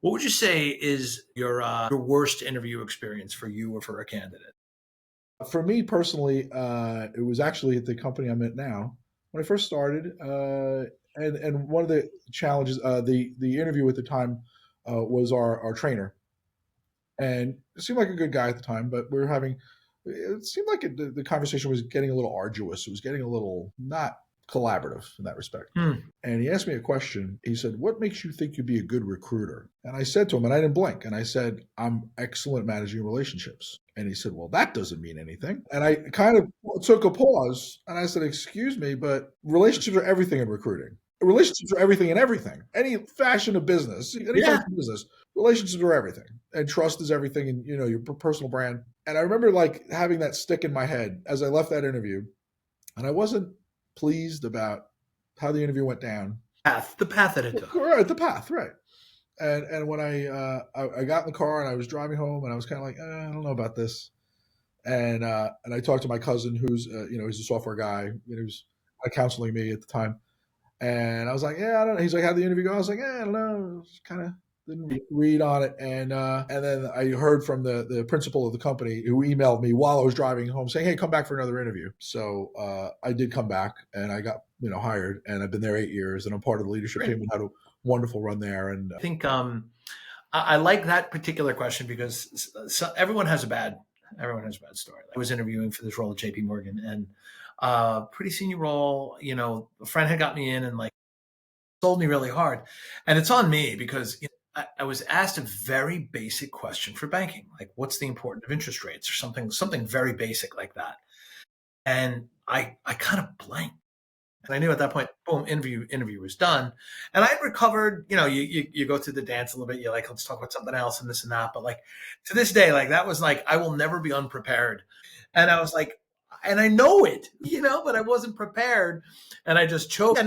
What would you say is your worst interview experience for you or for a candidate? For me personally, it was actually at the company I'm at now. When I first started, and one of the challenges, the interview at the time was our trainer, and it seemed like a good guy at the time, but we were having. It seemed like the conversation was getting a little arduous. It was getting a little not collaborative in that respect. Hmm. And he asked me a question. He said, "What makes you think you'd be a good recruiter?" And I said to him, and I didn't blink, and I said, "I'm excellent managing relationships." And he said, "Well, that doesn't mean anything." And I kind of took a pause, and I said, "Excuse me, but relationships are everything in recruiting. Relationships are everything in everything. Any fashion of business, any Yeah. function of business, relationships are everything, and trust is everything, and your personal brand." And I remember like having that stick in my head as I left that interview, and I wasn't pleased about how the interview went down. The path that it took. Right, the path, right. And when I got in the car and I was driving home and I was kind of like, I don't know about this. And I talked to my cousin who's he's a software guy and he was counseling me at the time. And I was like, yeah, I don't know. He's like, how'd the interview go? I was like, yeah, I don't know. Kind of didn't read on it. And then I heard from the principal of the company who emailed me while I was driving home saying, hey, come back for another interview. So I did come back and I got hired, and I've been there 8 years, and I'm part of the leadership Great. team and had a wonderful run there. And I think I like that particular question because everyone has a bad story. I was interviewing for this role at JP Morgan, and pretty senior role. A friend had got me in and like sold me really hard, and it's on me because I was asked a very basic question for banking, like what's the importance of interest rates or something very basic like that, and I kind of blanked. And I knew at that point, boom, interview was done. And I had recovered, you go through the dance a little bit. You're like, let's talk about something else and this and that. But like to this day, like that was like, I will never be unprepared. And I was like, and I know it, but I wasn't prepared. And I just choked.